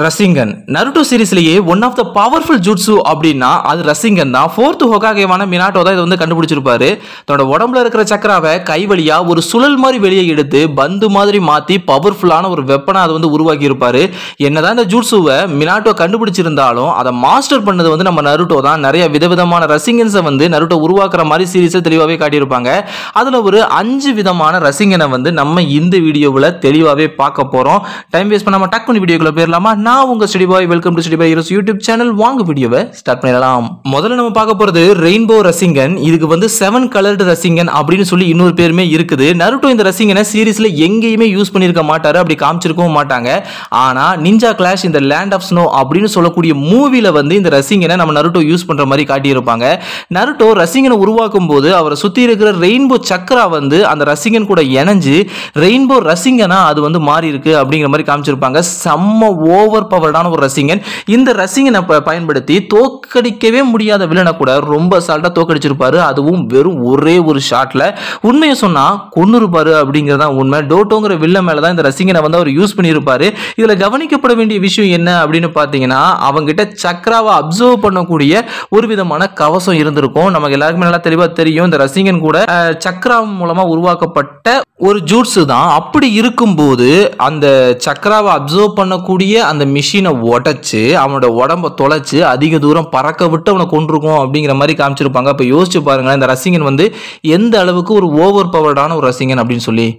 ரசிங்கன் Naruto சீரிஸ்லயே one of the powerful jutsu அப்படின்னா அது ரசிங்கன் தான். ஃபோர்த் ஹொகாகேவான மினாட்டோ தான் இதை வந்து கண்டுபிடிச்சிருப்பாரு. தன்னோட உடம்புல இருக்கிற சக்கராவை கை வழியா ஒரு சுழல் மாதிரி வெளியே எடுத்து பந்து மாதிரி மாத்தி பவர்ஃபுல்லான ஒரு வெப்பனை அதை வந்து உருவாக்கி இருப்பாரு. என்னதான் இந்த ஜூட்ஸுவை மினாட்டோ கண்டுபிடிச்சிருந்தாலும் அதை மாஸ்டர் பண்ணது வந்து நம்ம நருட்டோ தான். நிறைய விதவிதமான ரசிங்கன்ஸை வந்து நருட்டோ உருவாக்குற மாதிரி சீரிஸை தெளிவாகவே காட்டியிருப்பாங்க. அதுல ஒரு 5 விதமான ரசிங்கனை வந்து நம்ம இந்த வீடியோவில் தெளிவாகவே பார்க்க போறோம். டைம் வேஸ்ட் பண்ணாம டக் பண்ணி வீடியோக்குள்ள போயிடலாமா? நான் உங்க study bye. Welcome to study bye heroes YouTube channel. வாங்க வீடியோவை ஸ்டார்ட் பண்ணிடலாம். முதல்ல நம்ம பார்க்க போறது ரெயின்போ ரசிங்கன். இதுக்கு வந்து 7 கலர்டு ரசிங்கன் அப்படின்னு சொல்லி இன்னொரு பேருமே இருக்குது. நருட்டோ இந்த ரசிங்கனை சீரிஸ்ல எங்கேயுமே யூஸ் பண்ணிருக்க மாட்டாரு, அப்படி காமிச்சிருக்கவும் மாட்டாங்க. ஆனா நிஞ்சா கிளாஷ் இந்த லேண்ட் ஆஃப் ஸ்னோ அப்படின்னு சொல்லக்கூடிய மூவில வந்து இந்த ரசிங்கனை நம்ம நருட்டோ யூஸ் பண்ற மாதிரி காட்டியிருப்பாங்க. நருட்டோ ரசிங்கனை உருவாக்கும் போது அவரை சுத்தி இருக்கிற ரெயின்போ சக்கரா வந்து அந்த ரசிங்கன் கூட இணைஞ்சு ரெயின்போ ரசிங்கனா அது வந்து மாறி இருக்கு அப்படிங்கிற மாதிரி காமிச்சிருப்பாங்க. செம்ம ஓவர் பவர்டான ஒரு ரசிங்கன். இந்த ரசிங்கனை பயன்படுத்தி தோக்கடிக்கவே முடியாத வில்லனை கூட ரொம்ப அசால்ட்டா தோக்கடிச்சிருப்பாரு. அதுவும் வெறும் ஒரே ஒரு ஷாட்ல. உண்மையை சொன்னா கொன்னுருப்பாரு அப்படிங்கறத உண்மை. டோட்டோங்கிற வில்ல மேலதான் இந்த ரசிங்கனை வந்து அவர் யூஸ் பண்ணியிருப்பாரு. இதுல கவனிக்கப்பட வேண்டிய விஷயம் என்ன அப்படின்னு பாத்தீங்கன்னா, அவங்கிட்ட சக்கராவை அப்சர்வ் பண்ணக்கூடிய ஒரு விதமான கவசம் இருந்திருக்கும். நமக்கு எல்லாருக்குமே நல்லா தெளிவா தெரியும். இந்த ரசிங்கன் கூட சக்கரா மூலமா உருவாக்கப்பட்ட ஒரு ஜூட்ஸு தான். அப்படி இருக்கும்போது அந்த சக்கராவை அப்சர்வ் பண்ணக்கூடிய அந்த மிஷினை உடைச்சு அவனோட உடம்ப தொலைச்சு அதிக தூரம் பறக்க விட்டு அவனை கொண்டிருக்கும் அப்படிங்கிற மாதிரி காமிச்சிருப்பாங்க. அப்ப யோசிச்சு பாருங்களேன், இந்த ரசிங்கன் வந்து எந்த அளவுக்கு ஒரு ஓவர் பவர்டான ஒரு ரசிங்கன் அப்படின்னு சொல்லி.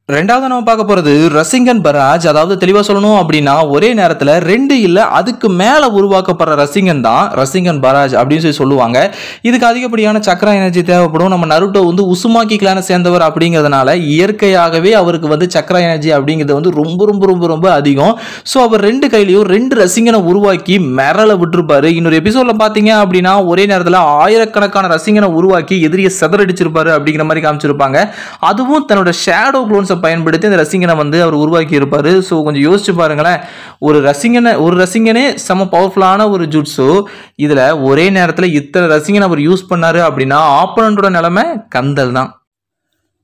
ரெண்டாவது நம்ம பார்க்க போறது ரசிங்கன் பராஜ். அதாவது தெளிவா சொல்லணும் அப்படின்னா ஒரே நேரத்தில் 2 இல்ல அதுக்கு மேல உருவாக்கப்படுற ரசிங்கன் தான் ரசிங்கன் பராஜ் அப்படின்னு சொல்லி சொல்லுவாங்க. இதுக்கு அதிகப்படியான சக்கரா எனர்ஜி தேவைப்படும். நம்ம நருட்டோ வந்து உசுமாக்கி கிளானை சேர்ந்தவர் அப்படிங்கிறதுனால இயற்கையாகவே அவருக்கு வந்து சக்கரா எனர்ஜி அப்படிங்கிறது வந்து ரொம்ப ரொம்ப ரொம்ப ரொம்ப அதிகம். ஸோ அவர் 2 கையிலையும் 2 ரசிங்கனை உருவாக்கி மிரள விட்டுருப்பாரு. இன்னொரு எபிசோட்ல பாத்தீங்க அப்படின்னா ஒரே நேரத்தில் ஆயிரக்கணக்கான ரசிங்கனை உருவாக்கி எதிரியை செதறடிச்சிருப்பாரு அப்படிங்கிற மாதிரி காமிச்சிருப்பாங்க. அதுவும் தன்னோட ஷேடோ குளோன்ஸை பயன்படுத்தி இந்த ரசிங்கனை வந்து அவர் உருவாக்கி இருப்பாரு. ஸோ கொஞ்சம் யோசிச்சு பாருங்களேன், ஒரு ரசிங்கனே செம பவர்ஃபுல்லான ஒரு ஜூட்ஸு. இதுல ஒரே நேரத்தில் இத்தனை ரசிங்கனை அவர் யூஸ் பண்ணாரு அப்படின்னா ஆப்போனண்டோட நிலைமை கந்தல் தான்.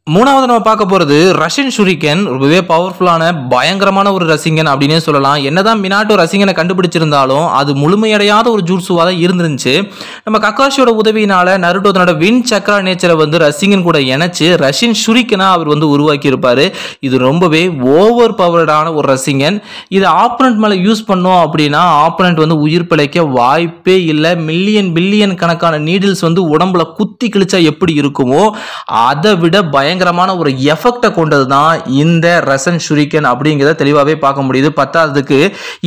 மூணாவது நம்ம பார்க்க போறது ரஷன் ஷுரிகன். ரொம்பவே பவர்ஃபுல்லான பயங்கரமான ஒரு ரசிங்கன் அப்படின்னே சொல்லலாம். என்னதான் மினாட்டோ ரசிங்கனை கண்டுபிடிச்சிருந்தாலும் அது முழுமையடையாத ஒரு ஜூட்ஸுவா தான் இருந்துருந்துச்சு. நம்ம கக்காஷியோட உதவியினால நருட்டோ தன்னோட வின் சக்கரா நேச்சரை வந்து ரசிங்கன் கூட இணைச்சு ரஷன் ஷுரிகனா அவர் வந்து உருவாக்கி இருப்பாரு. இது ரொம்பவே ஓவர் பவர்டான ஒரு ரசிங்கன். இது ஆப்பனண்ட் மேல யூஸ் பண்ணோம் அப்படின்னா ஆப்பனண்ட் வந்து உயிர் பிழைக்க வாய்ப்பே இல்லை. மில்லியன் பில்லியன் கணக்கான நீடில்ஸ் வந்து உடம்புல குத்தி கிழிச்சா எப்படி இருக்குமோ அதை விட பயங்கரமான ஒரு எஃபெக்டை கொண்டது தான் இந்த ரஷன் ஷுரிகன் அப்படிங்கிறத தெளிவாகவே பார்க்க முடியுது. பத்தாவதுக்கு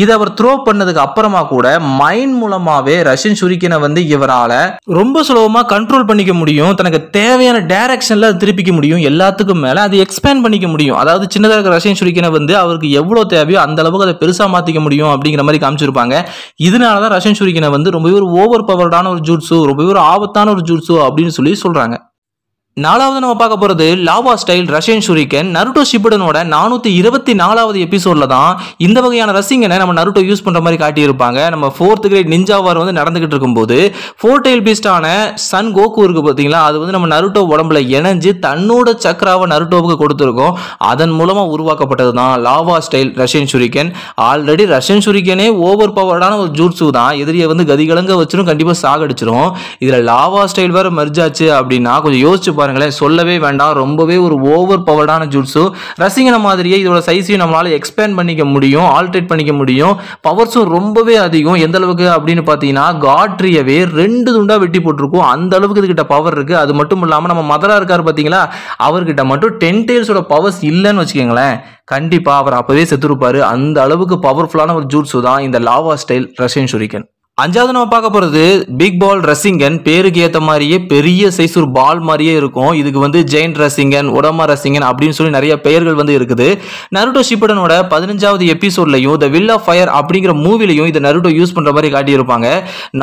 இதை அவர் த்ரோ பண்ணதுக்கு அப்புறமா கூட மைண்ட் மூலமாவே ரஷன் ஷுரிகனை வந்து இவரால் ரொம்ப சுலபமாக கண்ட்ரோல் பண்ணிக்க முடியும். தனக்கு தேவையான டைரக்ஷன்ல திருப்பிக்க முடியும். எல்லாத்துக்கும் மேல அதை எக்ஸ்பேண்ட் பண்ணிக்க முடியும். அதாவது சின்னதாக இருக்கிற ரஷன் ஷுரிகனை வந்து அவருக்கு எவ்வளவு தேவையோ அந்த அளவுக்கு அதை பெருசா மாத்திக்க முடியும் அப்படிங்கிற மாதிரி காமிச்சிருப்பாங்க. இதனாலதான் ரஷன் ஷுரிகனை வந்து ரொம்பவே ஒரு ஓவர் பவர்டான ஒரு ஜூட்ஸு, ரொம்பவே ஒரு ஆபத்தான ஒரு ஜூட்ஸு அப்படின்னு சொல்லி சொல்றாங்க. நாலாவது நம்ம பார்க்க போறது லாவா ஸ்டைல் ரஷன் ஷுரிகன். நருட்டோ ஷிப்புடனோட 424வது எபிசோட்ல தான் இந்த வகையான ரசிங்கனை நம்ம நருட்டோ யூஸ் பண்ற மாதிரி காட்டியிருப்பாங்க. நம்ம 4th கிரேட் நிஞ்சா வார் வந்து நடந்துகிட்டு இருக்கும்போது 4 டெயில் பீஸ்டான சன் கோகு இருக்கு பார்த்தீங்களா, அது வந்து நம்ம நருட்டோ உடம்புல இணைஞ்சு தன்னோட சக்கராவை நருட்டோவுக்கு கொடுத்துருக்கோம். அதன் மூலமா உருவாக்கப்பட்டது தான் லாவா ஸ்டைல் ரஷன் ஷுரிகன். ஆல்ரெடி ரஷன் ஷுரிகனே ஓவர் பவர்டான ஒரு ஜூட்ஸு தான். எதிரியை வந்து கதிகலங்க வச்சிரும், கண்டிப்பா சாகடிச்சிரும். இதுல லாவா ஸ்டைல் வேற மர்ஜாச்சு அப்படின்னா கொஞ்சம் யோசிச்சு பாருங்களேன். சொல்லவே வேண்டாம், ரொம்பவே ஒரு ஓவர் பவர்டான ஜூட்ஸு. ரசிங்கனை மாதிரியே இதோட சைஸையும் நம்மளால எக்ஸ்பேண்ட் பண்ணிக்க முடியும், ஆல்ட்ரேட் பண்ணிக்க முடியும். பவர்ஸும் ரொம்பவே அதிகம். எந்த அளவுக்கு அப்படின்னு பார்த்தீங்கன்னா காட்ரியவே 2 துண்டா வெட்டி போட்டிருக்கும். அந்த அளவுக்கு இதுகிட்ட பவர் இருக்கு. அது மட்டும் இல்லாமல் நம்ம மதரா இருக்காரு பார்த்தீங்களா, அவர்கிட்ட மட்டும் 10 டெயில்ஸோட பவர்ஸ் இல்லைன்னு வச்சுக்கோங்களேன், கண்டிப்பா அவர் அப்பவே செத்துருப்பாரு. அந்த அளவுக்கு பவர்ஃபுல்லான ஒரு ஜூட்ஸு தான் இந்த லாவா ஸ்டைல் ரஷன் ஷுரிகன். அஞ்சாவது நம்ம பார்க்க போறது பிக் பால் ரசிங்கன். பேருக்கு ஏற்ற மாதிரியே பெரிய சைஸ் ஒரு பால் மாதிரியே இருக்கும். இதுக்கு வந்து ஜெயின்ட் ரசிங்கன், உடமா ரசிங்கன் அப்படின்னு சொல்லி நிறைய பெயர்கள் வந்து இருக்குது. நருட்டோ ஷிப்புடனோட 15வது எபிசோட்லையும் த வில் ஆஃப் ஃபயர் அப்படிங்கிற மூவிலையும் இதை நருட்டோ யூஸ் பண்ற மாதிரி காட்டியிருப்பாங்க.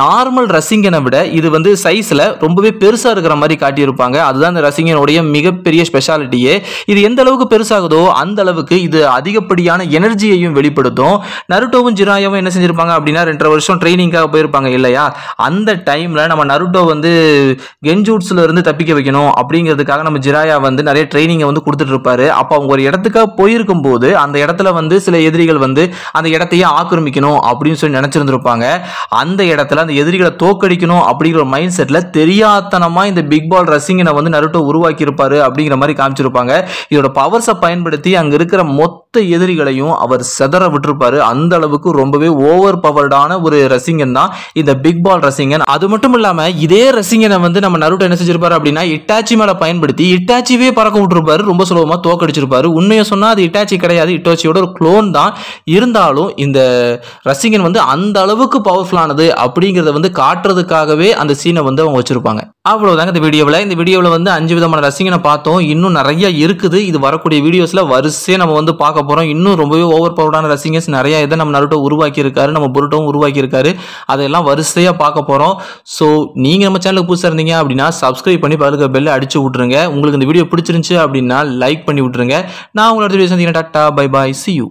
நார்மல் ரசிங்கனை விட இது வந்து சைஸ்ல ரொம்பவே பெருசா இருக்கிற மாதிரி காட்டியிருப்பாங்க. அதுதான் இந்த ரசிங்கனுடைய மிகப்பெரிய ஸ்பெஷாலிட்டியே. இது எந்த அளவுக்கு பெருசாகுதோ அந்த அளவுக்கு இது அதிகப்படியான எனர்ஜியையும் வெளிப்படுத்தும். நருட்டோவும் ஜிராயாவும் என்ன செஞ்சிருப்பாங்க அப்படின்னா 2 வருஷம் ட்ரைனிங்காக ட்ரைனிங்காக போயிருப்பாங்க இல்லையா, அந்த டைமில் நம்ம நருட்டோ வந்து கென்ஜூட்ஸில் இருந்து தப்பிக்க வைக்கணும் அப்படிங்கிறதுக்காக நம்ம ஜிராயா வந்து நிறைய ட்ரைனிங்கை வந்து கொடுத்துட்டு இருப்பாரு. அப்போ அவங்க ஒரு இடத்துக்காக போயிருக்கும் போது அந்த இடத்துல வந்து சில எதிரிகள் வந்து அந்த இடத்தையே ஆக்கிரமிக்கணும் அப்படின்னு சொல்லி நினைச்சிருந்திருப்பாங்க. அந்த இடத்துல அந்த எதிரிகளை தோக்கடிக்கணும் அப்படிங்கிற ஒரு மைண்ட் செட்ல தெரியாதனமா இந்த பிக் பால் ரசிங்கனை வந்து நருட்டோ உருவாக்கி இருப்பாரு அப்படிங்கிற மாதிரி காமிச்சிருப்பாங்க. இதோட பவர்ஸை பயன்படுத்தி அங்க இருக்கிற மொத்த எதிரிகளையும் அவர் செதற விட்டுருப்பாரு. அந்த அளவுக்கு ரொம்பவே ஓவர் பவர்டான ஒரு ரசிங்கன் தான் இந்த பிக் பால் ரசிங்கன். அது மட்டும் இல்லாம இதே ரசிங்கனை வந்து நம்ம நருட்டோ என்ன செஞ்சிருப்பாரு அப்படின்னா இட்டாச்சி மேல பயன்படுத்தி இட்டாச்சிவே பறக்க விட்டுருப்பாரு. ரொம்ப சுலபமா தோக்கடிச்சிருப்பாரு. உண்மையை சொன்னா அது இட்டாச்சி கிடையாது, இட்டோச்சியோட ஒரு க்ளோன் தான். இருந்தாலும் இந்த ரசிங்கன் வந்து அந்த அளவுக்கு பவர்ஃபுல்லானது அப்படிங்கிறத வந்து காட்டுறதுக்காகவே அந்த சீனை வந்து அவங்க வச்சிருப்பாங்க. அவ்வளவுதாங்க இந்த வீடியோவில் வந்து 5 விதமான ரசிங்கனை பார்த்தோம். இன்னும் நிறைய இருக்குது. இது வரக்கூடிய வீடியோஸ்ல வரிசையாக நம்ம வந்து பார்க்க போறோம். இன்னும் ரொம்பவே ஓவர் பவர்டான ரசிங்கர்ஸ் நிறைய இதை நம்ம நருட்டோ உருவாக்கி இருக்காரு, நம்ம புருட்டோவும் உருவாக்கி இருக்காரு. அதெல்லாம் வரிசையா பார்க்க போறோம். ஸோ நீங்க நம்ம சேனலுக்கு புதுசாக இருந்தீங்க அப்படின்னா சப்ஸ்கிரைப் பண்ணி பக்கத்துல பெல்லை அடிச்சு விட்டுருங்க. உங்களுக்கு இந்த வீடியோ பிடிச்சிருந்துச்சு அப்படின்னா லைக் பண்ணி விட்டுருங்க. நான் உங்களோட வீடியோ சந்திக்கிறேன். Tata bye bye, see you.